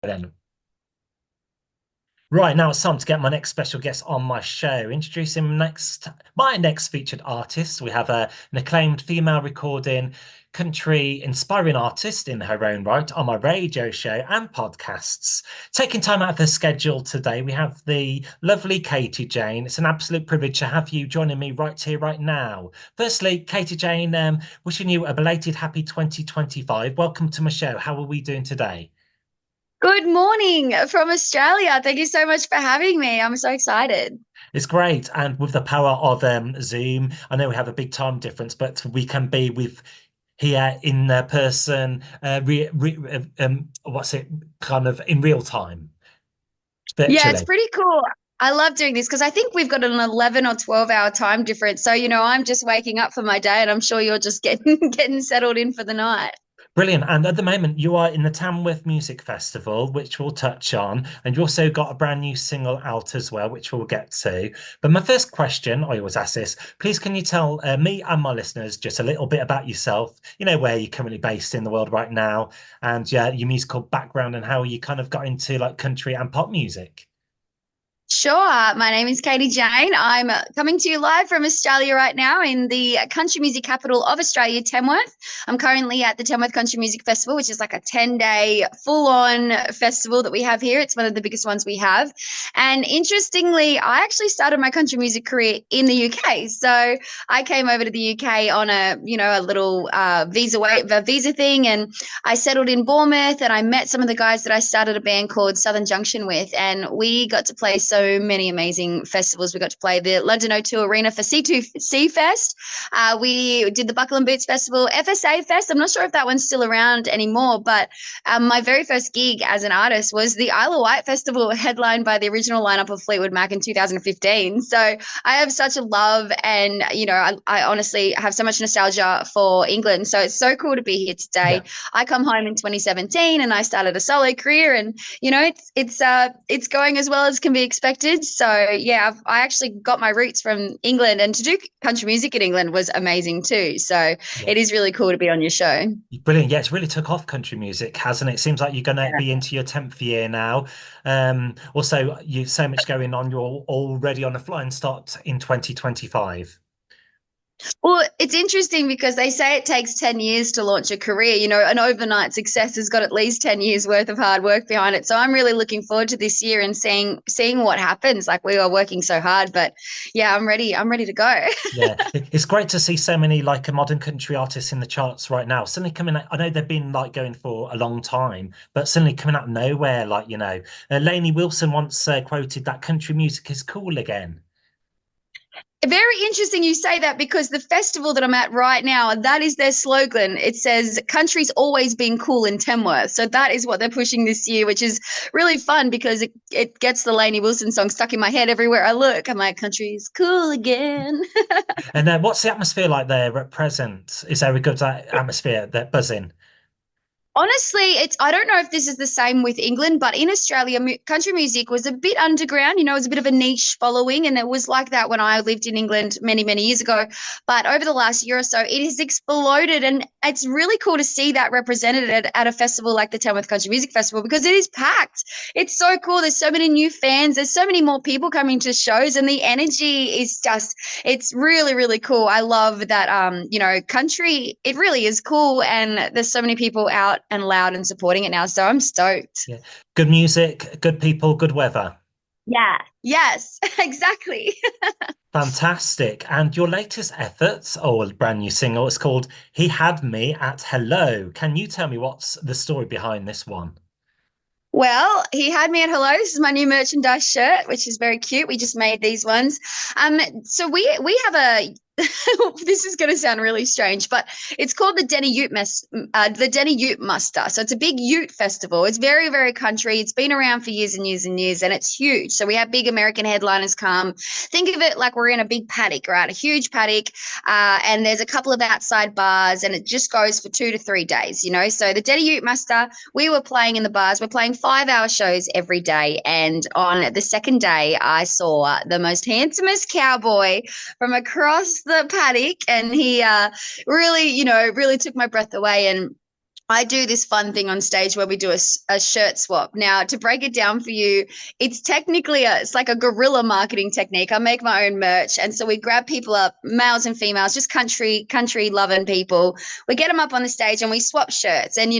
Then. Right now, it's time to get my next special guest on my show. Introducing my next featured artist. We have an acclaimed female recording, country inspiring artist in her own right on my radio show and podcasts. Taking time out of her schedule today, we have the lovely Katie Jayne. It's an absolute privilege to have you joining me right here, right now. Firstly, Katie Jayne, wishing you a belated happy 2025. Welcome to my show. How are we doing today? Good morning from Australia. Thank you so much for having me. I'm so excited. It's great. And with the power of Zoom, I know we have a big time difference, but we can be with here in person, what's it, kind of in real time, Yeah, it's virtually. pretty cool. I love doing this because I think we've got an 11 or 12-hour time difference. So, I'm just waking up for my day and I'm sure you're just getting getting settled in for the night. Brilliant. And at the moment, you are in the Tanworth Music Festival, which we'll touch on. And you also got a brand new single out as well, which we'll get to. But my first question, I always ask this, please can you tell me and my listeners just a little bit about yourself, where you're currently based in the world right now, and yeah, your musical background and how you kind of got into like country and pop music. Sure. My name is Katie Jayne. I'm coming to you live from Australia right now in the country music capital of Australia, Tamworth. I'm currently at the Tamworth Country Music Festival, which is like a 10-day full-on festival that we have here. It's one of the biggest ones we have. And interestingly, I actually started my country music career in the UK. So I came over to the UK on a little visa thing, and I settled in Bournemouth, and I met some of the guys that I started a band called Southern Junction with, and we got to play so many amazing festivals. We got to play the London O2 Arena for C2C Fest. We did the Buckle and Boots Festival, FSA Fest. I'm not sure if that one's still around anymore, but my very first gig as an artist was the Isle of Wight Festival, headlined by the original lineup of Fleetwood Mac in 2015. So I have such a love, and I honestly have so much nostalgia for England. So it's so cool to be here Yeah. today. I come home in 2017, and I started a solo career, and it's going as well as can be expected. So yeah, I actually got my roots from England, and to do country music in England was amazing too. So Yeah. it is really cool to be on your show. Brilliant. Yeah, it's really took off country music, hasn't it? Seems like you're going to be into your 10th year now. Also, you've so much going on. You're already on a flying start in 2025. Well, it's interesting because they say it takes 10 years to launch a career. An overnight success has got at least 10 years worth of hard work behind it. So I'm really looking forward to this year and seeing what happens. Like, we are working so hard, but yeah, I'm ready. I'm ready to go. Yeah, it's great to see so many like modern country artists in the charts right now. Suddenly coming out, I know they've been like going for a long time, but suddenly coming out of nowhere, like, Lainey Wilson once quoted that country music is cool again. Very interesting you say that, because the festival that I'm at right now, that is their slogan. It says country's always been cool in Tamworth. So that is what they're pushing this year, which is really fun because it gets the Lainey Wilson song stuck in my head everywhere I look. I'm like, country's cool again. And what's the atmosphere like there at present? Is there a good atmosphere, that buzzing? Honestly, I don't know if this is the same with England, but in Australia, country music was a bit underground. It was a bit of a niche following, and it was like that when I lived in England many, many years ago. But over the last year or so, it has exploded, and it's really cool to see that represented at a festival like the Tamworth Country Music Festival, because it is packed. It's so cool. There's so many new fans. There's so many more people coming to shows, and the energy is just, it's really, really cool. I love that, country, it really is cool, and there's so many people out and loud and supporting it now. So I'm stoked. Yeah. Good music, good people, good weather. Yeah. Yes, exactly. Fantastic. And your latest efforts, or a brand new single, it's called He Had Me at Hello. Can you tell me what's the story behind this one? Well, he had me at hello. This is my new merchandise shirt, which is very cute. We just made these ones. So we have a this is going to sound really strange, but it's called the Denny Ute Muster. So it's a big Ute festival. It's very, very country. It's been around for years and years and years, and it's huge. So we have big American headliners come. Think of it like we're in a big paddock, right? A huge paddock, and there's a couple of outside bars, and it just goes for 2 to 3 days. So the Denny Ute Muster, we were playing in the bars. We're playing 5-hour shows every day, and on the second day, I saw the most handsomest cowboy from across the paddock, and he really took my breath away. And I do this fun thing on stage where we do a shirt swap. Now, to break it down for you, it's technically it's like a guerrilla marketing technique. I make my own merch, and so we grab people up, males and females, just country loving people. We get them up on the stage and we swap shirts. And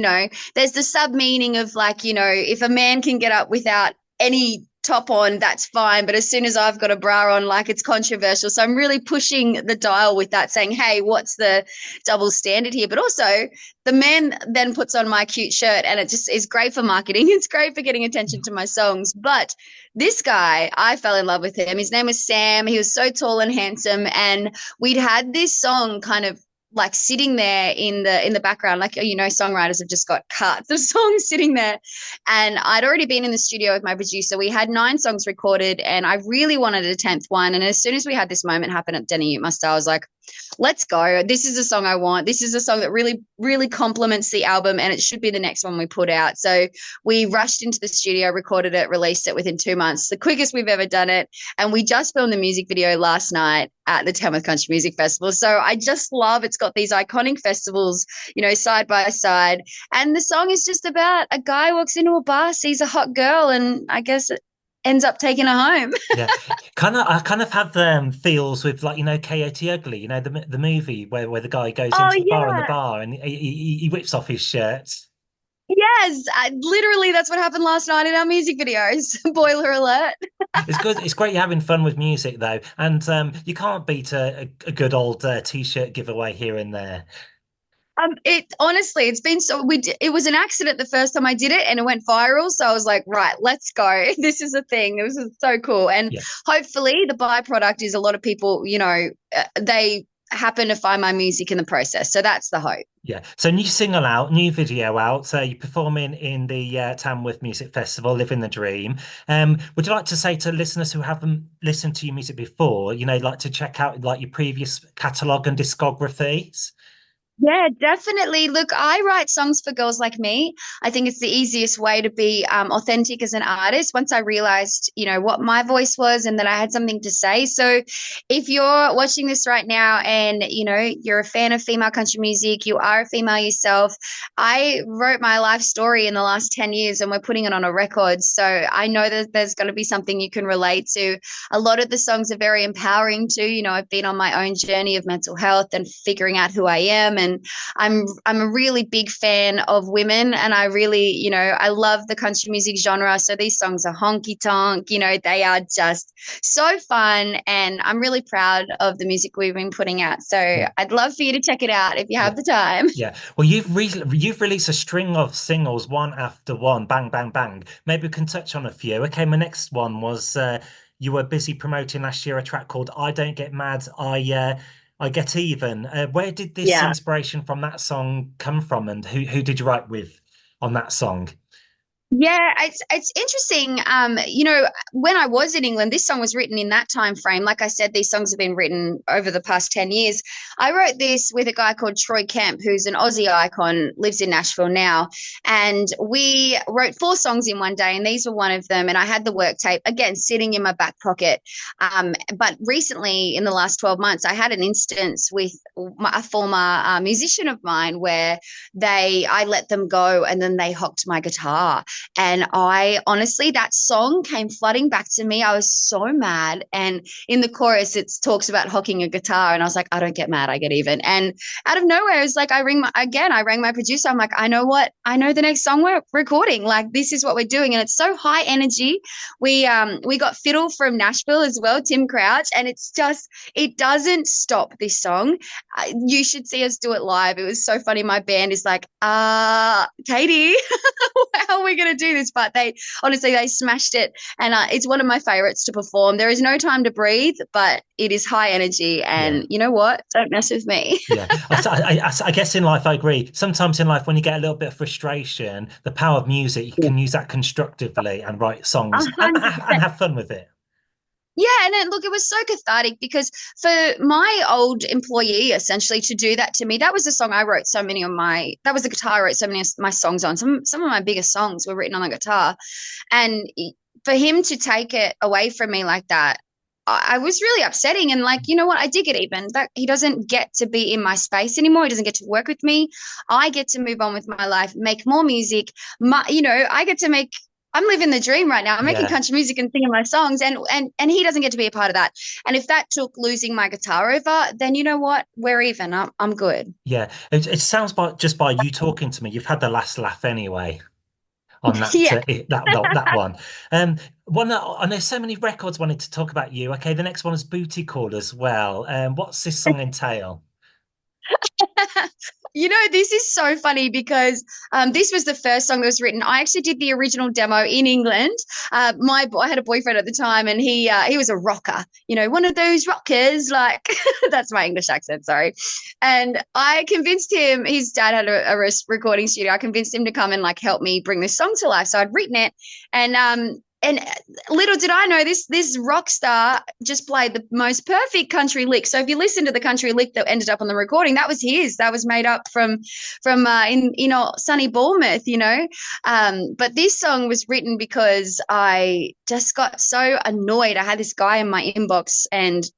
there's the sub meaning of like, if a man can get up without any top on, that's fine. But as soon as I've got a bra on, like, it's controversial. So I'm really pushing the dial with that, saying, hey, what's the double standard here? But also the man then puts on my cute shirt and it just is great for marketing. It's great for getting attention to my songs. But this guy, I fell in love with him. His name was Sam. He was so tall and handsome. And we'd had this song kind of like sitting there in the background, like, songwriters have just got cuts of songs sitting there. And I'd already been in the studio with my producer. We had 9 songs recorded and I really wanted a 10th one. And as soon as we had this moment happen at Danny UK, I was like, let's go. This is a song I want. This is a song that really, really complements the album and it should be the next one we put out. So we rushed into the studio, recorded it, released it within 2 months, the quickest we've ever done it. And we just filmed the music video last night at the Tanworth Country Music Festival. So I just love it's got these iconic festivals, side by side. And the song is just about a guy walks into a bar, sees a hot girl, and I guess it ends up taking her home. Yeah, I kind of have feels with like Coyote Ugly, the movie where the guy goes Oh, into the bar in the yeah. bar and he whips off his shirt. Yes, literally, that's what happened last night in our music videos. Boiler alert. It's good. It's great you're having fun with music though, and you can't beat a good old t-shirt giveaway here and there. It honestly, it's been so it was an accident the first time I did it and it went viral. So I was like, right, let's go. This is a thing. This is so cool. And Yeah. hopefully the byproduct is a lot of people, they happen to find my music in the process. So that's the hope. Yeah. So new single out, new video out. So you're performing in the Tanworth Music Festival, Living the Dream. Would you like to say to listeners who haven't listened to your music before, like to check out like your previous catalogue and discographies? Yeah, definitely. Look, I write songs for girls like me. I think it's the easiest way to be authentic as an artist. Once I realized, what my voice was and that I had something to say. So if you're watching this right now and, you're a fan of female country music, you are a female yourself, I wrote my life story in the last 10 years and we're putting it on a record. So I know that there's going to be something you can relate to. A lot of the songs are very empowering too. I've been on my own journey of mental health and figuring out who I am. And I'm a really big fan of women and I really, I love the country music genre. So these songs are honky tonk, they are just so fun and I'm really proud of the music we've been putting out. So I'd love for you to check it out if you have the time. Yeah. Well, you've released a string of singles, one after one, bang, bang, bang. Maybe we can touch on a few. Okay, my next one was you were busy promoting last year a track called "I Don't Get Mad, I Get Even." Where did this Yeah. inspiration from that song come from, and who did you write with on that song? Yeah, it's interesting. When I was in England, this song was written in that time frame. Like I said, these songs have been written over the past 10 years. I wrote this with a guy called Troy Kemp, who's an Aussie icon, lives in Nashville now. And we wrote 4 songs in one day, and these were one of them. And I had the work tape, again, sitting in my back pocket. But recently, in the last 12 months, I had an instance with a former musician of mine where I let them go and then they hocked my guitar. And I honestly, that song came flooding back to me. I was so mad. And in the chorus, it talks about hocking a guitar. And I was like, I don't get mad, I get even. And out of nowhere, it's like I rang my producer. I'm like, I know what? I know the next song we're recording. Like, this is what we're doing. And it's so high energy. We got fiddle from Nashville as well, Tim Crouch. And it's just, it doesn't stop, this song. You should see us do it live. It was so funny. My band is like, Katie, how are we going to do this? But they smashed it. And it's one of my favorites to perform. There is no time to breathe, but it is high energy. And you know what? Don't mess with me. Yeah, I guess in life, I agree. Sometimes in life, when you get a little bit of frustration, the power of music, you can use that constructively and write songs and 100%. have fun with it. Yeah, and look, it was so cathartic because for my old employee essentially to do that to me, that was the song I wrote that was the guitar I wrote so many of my songs on. Some of my biggest songs were written on the guitar. And for him to take it away from me like that, I was really upsetting. And like, you know what? I did get even that he doesn't get to be in my space anymore. He doesn't get to work with me. I get to move on with my life, make more music. I get to make. I'm living the dream right now. I'm making Yeah. country music and singing my songs, and he doesn't get to be a part of that. And if that took losing my guitar over, then you know what? We're even. I'm good. Yeah. It sounds like just by you talking to me, you've had the last laugh anyway on that Yeah. that one. One that, and there's so many records wanted to talk about you. Okay, the next one is Booty Call as well. What's this song entail? This is so funny because this was the first song that was written. I actually did the original demo in England. I had a boyfriend at the time, and he was a rocker. One of those rockers. Like that's my English accent. Sorry. And I convinced him. His dad had a recording studio. I convinced him to come and like help me bring this song to life. So I'd written it, and little did I know this rock star just played the most perfect country lick. So if you listen to the country lick that ended up on the recording, that was his. That was made up from in sunny Bournemouth. But this song was written because I just got so annoyed. I had this guy in my inbox, and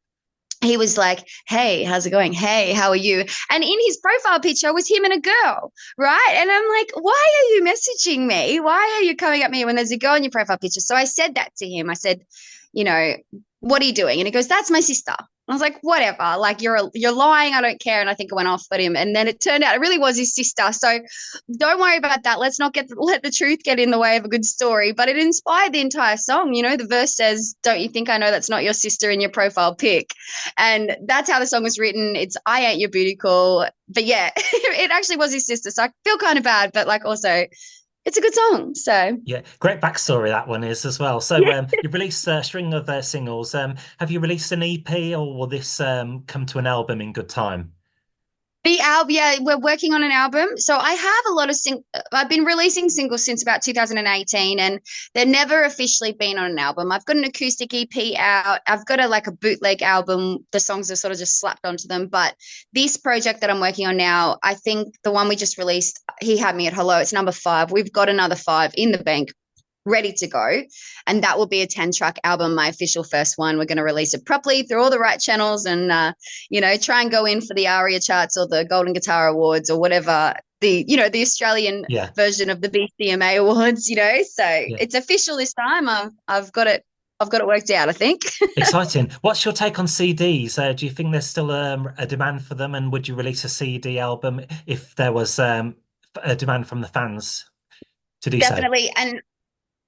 he was like, "Hey, how's it going? Hey, how are you?" And in his profile picture was him and a girl, right? And I'm like, "Why are you messaging me? Why are you coming at me when there's a girl in your profile picture?" So I said that to him. I said, you know, "What are you doing?" And he goes, "That's my sister." I was like, "Whatever. Like you're lying. I don't care." And I think I went off at him. And then it turned out it really was his sister. So don't worry about that. Let's not let the truth get in the way of a good story. But it inspired the entire song. The verse says, "Don't you think I know that's not your sister in your profile pic?" And that's how the song was written. It's "I ain't your booty call." But yeah, it actually was his sister. So I feel kind of bad, but like also it's a good song. So Yeah, great backstory that one is as well. So yeah. you've released a string of singles. Have you released an EP, or will this come to an album in good time? The album, yeah, we're working on an album. So I have a lot of I've been releasing singles since about 2018, and they've never officially been on an album. I've got an acoustic EP out. I've got a bootleg album. The songs are sort of just slapped onto them. But this project that I'm working on now, I think the one we just released, He Had Me at Hello, it's number 5. We've got another 5 in the bank, ready to go. And that will be a 10-track album, my official first one. We're going to release it properly through all the right channels, and, try and go in for the ARIA charts or the Golden Guitar Awards or whatever, the Australian Yeah, version of the BCMA Awards, So yeah. it's official this time. I've got it. I've got it worked out, I think. Exciting. What's your take on CDs? Do you think there's still a demand for them, and would you release a CD album if there was a demand from the fans to do so? Definitely. And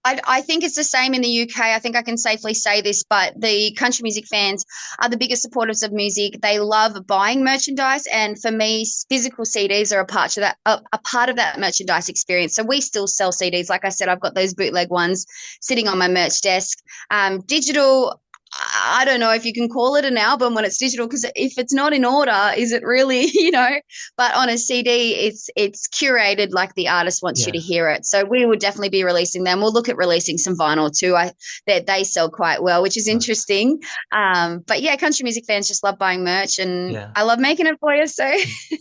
I think it's the same in the UK. I think I can safely say this, but the country music fans are the biggest supporters of music. They love buying merchandise, and for me, physical CDs are a part of that merchandise experience. So we still sell CDs. Like I said, I've got those bootleg ones sitting on my merch desk. Digital, I don't know if you can call it an album when it's digital, because if it's not in order, is it really, But on a CD, it's curated like the artist wants you Yeah. to hear it. So we will definitely be releasing them. We'll look at releasing some vinyl too. They sell quite well, which is Nice. interesting. But yeah, country music fans just love buying merch, and Yeah. I love making it for you. So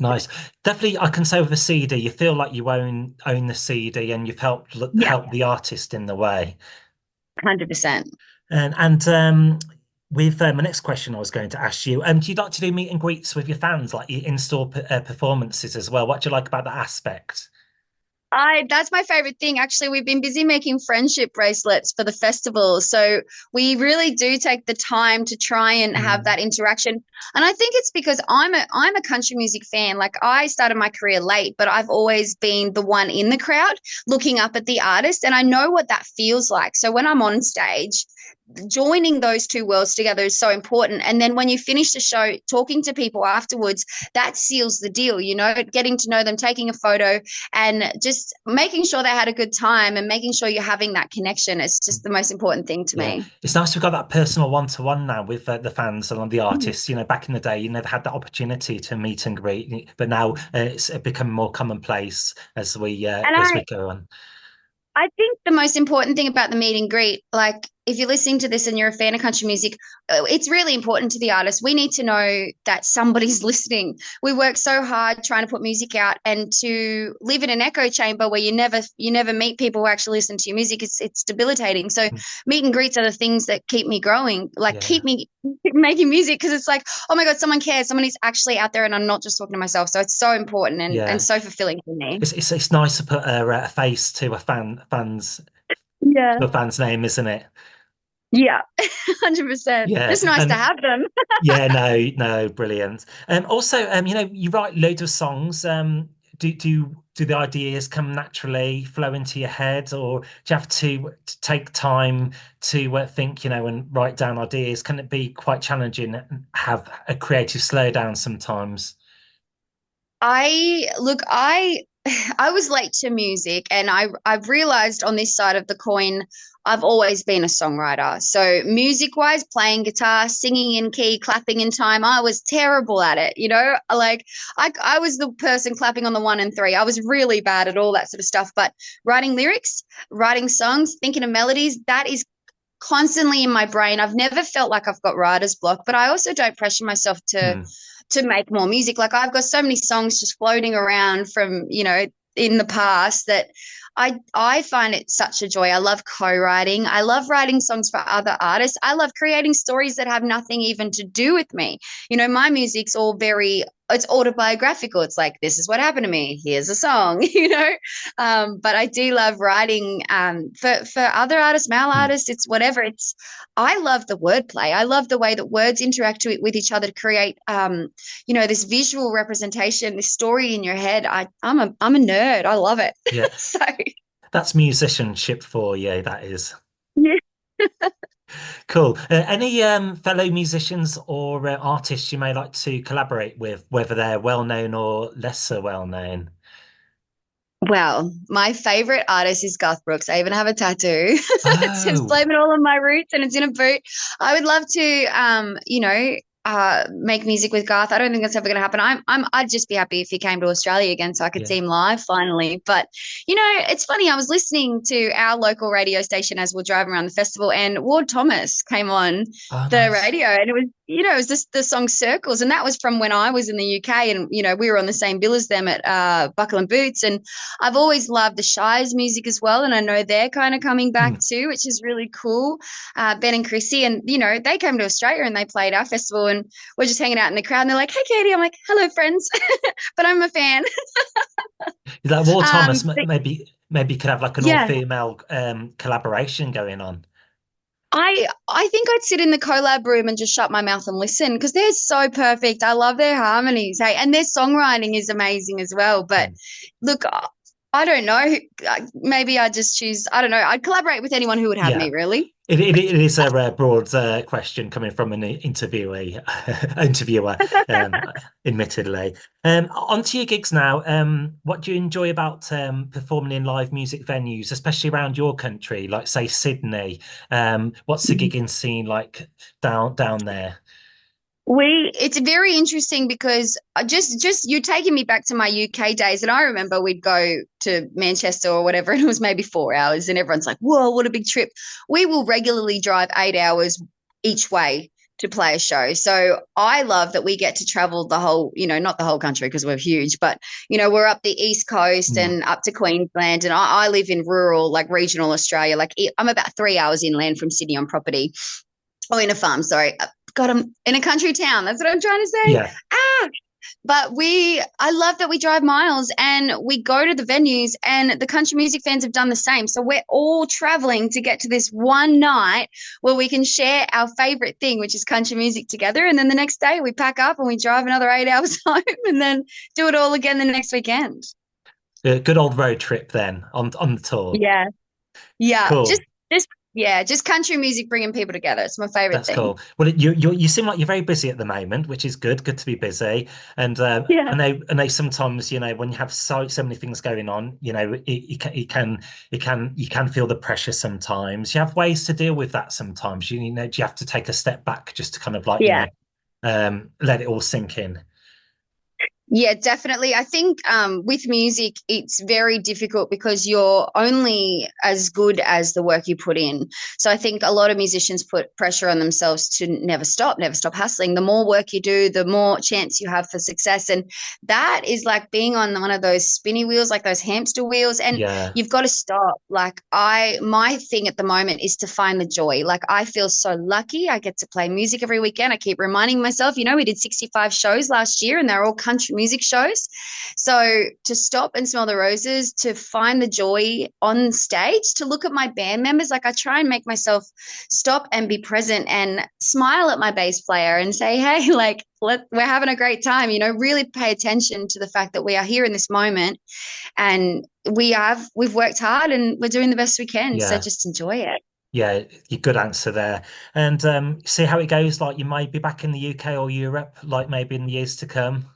Nice. Definitely, I can say with a CD, you feel like you own the CD, and you've yeah, helped the artist in the way. 100%. And with my next question, I was going to ask you, do you like to do meet and greets with your fans, like your in-store performances as well? What do you like about that aspect? That's my favorite thing. Actually, we've been busy making friendship bracelets for the festival. So we really do take the time to try and have Mm, that interaction. And I think it's because I'm a country music fan. Like I started my career late, but I've always been the one in the crowd looking up at the artist, and I know what that feels like. So when I'm on stage, joining those two worlds together is so important. And then when you finish the show, talking to people afterwards, that seals the deal, getting to know them, taking a photo, and just making sure they had a good time, and making sure you're having that connection. It's just the most important thing to yeah, me. it's nice we've got that personal one-to-one now with the fans and the artists. Back in the day, you never had that opportunity to meet and greet, but now it's become more commonplace And as we go on. I think the most important thing about the meet and greet, like if you're listening to this and you're a fan of country music, it's really important to the artist. We need to know that somebody's listening. We work so hard trying to put music out, and to live in an echo chamber where you never meet people who actually listen to your music. It's debilitating. So Mm. meet and greets are the things that keep me growing, like Yeah, keep me making music, because it's like, oh my God, someone cares. Someone is actually out there and I'm not just talking to myself. So it's so important and yeah. so fulfilling for me. It's nice to put a face to a Yeah. fan's name, isn't it? Yeah. 100%. Yeah, Just nice to and have them. yeah, no, brilliant. Also, you write loads of songs. Do the ideas come naturally, flow into your head, or do you have to take time to think, and write down ideas? Can it be quite challenging and have a creative slowdown sometimes? I I was late to music, and I've realized on this side of the coin, I've always been a songwriter. So music wise, playing guitar, singing in key, clapping in time, I was terrible at it. Like I was the person clapping on the one and three. I was really bad at all that sort of stuff. But writing lyrics, writing songs, thinking of melodies, that is constantly in my brain. I've never felt like I've got writer's block, but I also don't pressure myself Hmm. to make more music. Like I've got so many songs just floating around from, in the past, that I find it such a joy. I love co-writing. I love writing songs for other artists. I love creating stories that have nothing even to do with me. My music's all very, it's autobiographical. It's like, this is what happened to me. Here's a song, But I do love writing for other artists, male Hmm. artists, it's whatever. I love the wordplay. I love the way that words interact with each other to create this visual representation, this story in your head. I'm a nerd. I love it. Yeah, So that's musicianship for you. That is yeah. cool. Any fellow musicians or artists you may like to collaborate with, whether they're well known or lesser well known? Well, my favorite artist is Garth Brooks. I even have a tattoo. It says Oh, blame it all on my roots, and it's in a boot. I would love to make music with Garth. I don't think that's ever gonna happen. I'd just be happy if he came to Australia again so I could yeah. see him live finally. But it's funny, I was listening to our local radio station as we we're driving around the festival, and Ward Thomas came on Oh, the nice. radio, and it was just the song Circles, and that was from when I was in the UK, and we were on the same bill as them at Buckle and Boots. And I've always loved the Shire's music as well, and I know they're kind of coming back Hmm. too, which is really cool. Ben and Chrissy, and they came to Australia and they played our festival, and we're just hanging out in the crowd, and they're like, "Hey, Katie," I'm like, "Hello, friends," but I'm a fan. Like Ward Thomas, But maybe could have like an yeah, all-female collaboration going on. I think I'd sit in the collab room and just shut my mouth and listen, because they're so perfect. I love their harmonies, hey, and their songwriting is amazing as well. But Hmm. look, I don't know. Maybe I just choose. I don't know. I'd collaborate with anyone who would have Yeah, me, really. it is a broad question coming from an interviewer, admittedly. Onto your gigs now. What do you enjoy about performing in live music venues, especially around your country, like say Sydney? What's the gigging scene like down there? It's very interesting because I just you're taking me back to my UK days, and I remember we'd go to Manchester or whatever, and it was maybe 4 hours, and everyone's like, "Whoa, what a big trip!" We will regularly drive 8 hours each way to play a show. So I love that we get to travel the whole, not the whole country because we're huge, but we're up the East Coast Hmm. and up to Queensland, and I live in rural, like regional Australia. Like I'm about 3 hours inland from Sydney on property. Oh, in a farm, sorry. God, I'm in a country town. That's what I'm trying to say. Yeah. Ah, but I love that we drive miles and we go to the venues, and the country music fans have done the same. So we're all traveling to get to this one night where we can share our favorite thing, which is country music together. And then the next day we pack up and we drive another 8 hours home and then do it all again the next weekend. Good old road trip then on the tour. Yeah. Yeah. Cool. Just country music bringing people together. It's my favorite That's thing. cool. Well, you seem like you're very busy at the moment, which is good. Good to be busy. And Yeah. I know sometimes when you have so many things going on, you can feel the pressure sometimes. You have ways to deal with that sometimes. Do you have to take a step back just to kind of like Yeah. let it all sink in? Yeah, definitely. I think with music, it's very difficult because you're only as good as the work you put in. So I think a lot of musicians put pressure on themselves to never stop hustling. The more work you do, the more chance you have for success. And that is like being on one of those spinny wheels, like those hamster wheels. And Yeah, you've got to stop. My thing at the moment is to find the joy. Like, I feel so lucky. I get to play music every weekend. I keep reminding myself, we did 65 shows last year and they're all country music shows. So to stop and smell the roses, to find the joy on stage, to look at my band members, like I try and make myself stop and be present and smile at my bass player and say, hey, like, we're having a great time, really pay attention to the fact that we are here in this moment and we've worked hard and we're doing the best we can. So yeah, just enjoy it. yeah. You good answer there. And see how it goes. Like you might be back in the UK or Europe, like maybe in the years to come.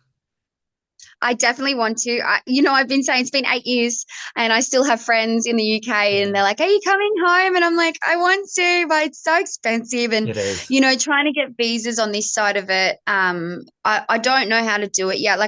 I definitely want to. I've been saying it's been 8 years and I still have friends in the UK and Yeah, they're like, are you coming home? And I'm like, I want to, but it's so expensive. And, it is. trying to get visas on this side of it, I don't know how to do it yet.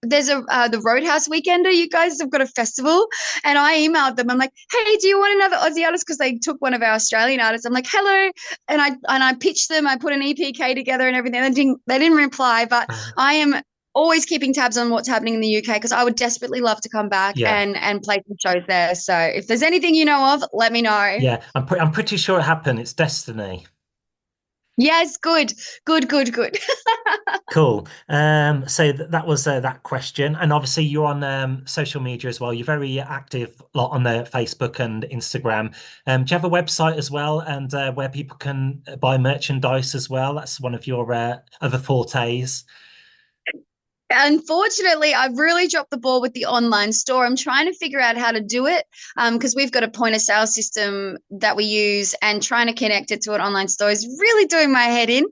There's the Roadhouse Weekender. You guys have got a festival, and I emailed them. I'm like, "Hey, do you want another Aussie artist?" Because they took one of our Australian artists. I'm like, "Hello," and I pitched them. I put an EPK together and everything. They didn't reply, but I am always keeping tabs on what's happening in the UK because I would desperately love to come back Yeah, and play some shows there. So if there's anything you know of, let me know. yeah. I'm pretty sure it happened. It's destiny. Yes, good, good, good, good. Cool. So that was that question, and obviously you're on social media as well. You're very active lot on Facebook and Instagram. Do you have a website as well, and where people can buy merchandise as well? That's one of your other fortes. Unfortunately, I've really dropped the ball with the online store. I'm trying to figure out how to do it because we've got a point of sale system that we use, and trying to connect it to an online store is really doing my head in.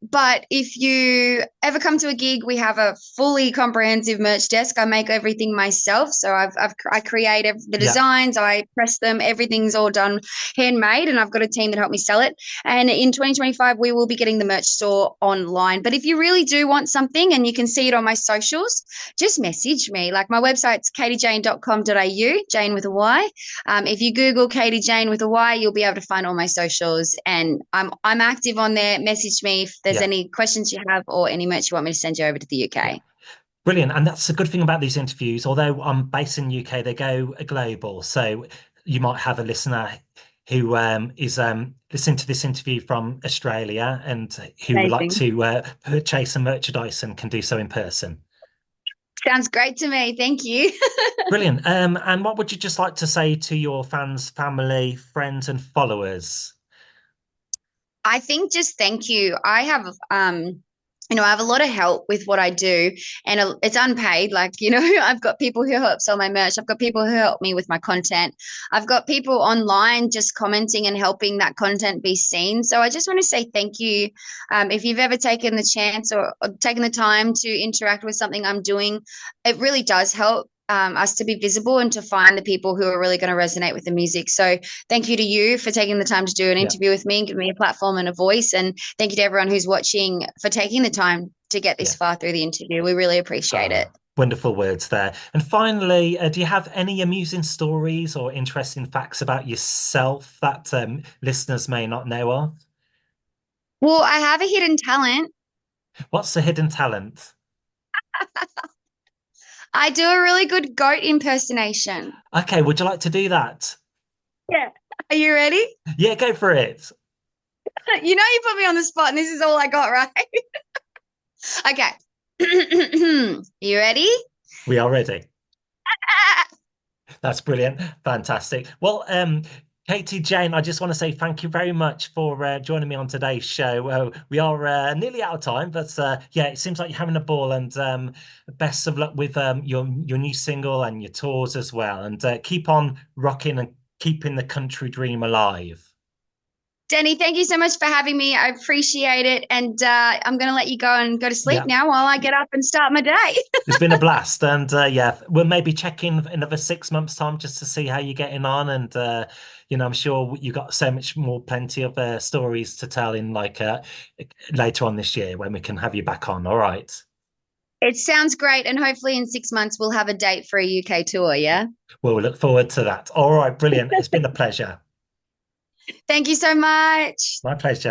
But if you ever come to a gig, we have a fully comprehensive merch desk. I make everything myself, so I create the Yeah, designs, I press them, everything's all done handmade, and I've got a team that help me sell it. And in 2025, we will be getting the merch store online. But if you really do want something and you can see it on my socials, just message me. Like, my website's katiejayne.com.au, Jane with a Y. If you Google Katie Jayne with a Y, you'll be able to find all my socials. And I'm active on there. Message me if there's yeah, any questions you have or any merch you want me to send you over to the yeah. UK. Brilliant. And that's a good thing about these interviews. Although I'm based in the UK, they go global. So you might have a listener who is listening to this interview from Australia and who would like Amazing. to purchase some merchandise and can do so in person. Sounds great to me. Thank you. Brilliant. And what would you just like to say to your fans, family, friends, and followers? I think just thank you. I have a lot of help with what I do, and it's unpaid. Like, I've got people who help sell my merch. I've got people who help me with my content. I've got people online just commenting and helping that content be seen. So I just want to say thank you. If you've ever taken the chance or taken the time to interact with something I'm doing, it really does help. Us to be visible and to find the people who are really going to resonate with the music. So thank you to you for taking the time to do an Yeah, interview with me and give me a platform and a voice. And thank you to everyone who's watching for taking the time to get this yeah. far through the interview. We really appreciate it. Wonderful words there. And finally, do you have any amusing stories or interesting facts about yourself that listeners may not know of? Well, I have a hidden talent. What's a hidden talent? I do a really good goat impersonation. Okay, would you like to do that? Yeah. Are you ready? Yeah, go for it. You put me on the spot and this is all I got, right? Okay. You ready? We are ready. That's brilliant. Fantastic. Well, Katie Jayne, I just want to say thank you very much for joining me on today's show. We are nearly out of time, but yeah, it seems like you're having a ball, and best of luck with your new single and your tours as well. And keep on rocking and keeping the country dream alive. Danny, thank you so much for having me. I appreciate it. And I'm going to let you go and go to sleep Yeah, now while I get up and start my day. it's been a blast, and yeah, we'll maybe check in another 6 months' time just to see how you're getting on, and I'm sure you got so much more, plenty of stories to tell in like later on this year when we can have you back on. All right, It sounds great. And hopefully in 6 months, we'll have a date for a UK tour. Yeah. We'll look forward to that. All right, brilliant. It's been a pleasure. Thank you so much. My pleasure.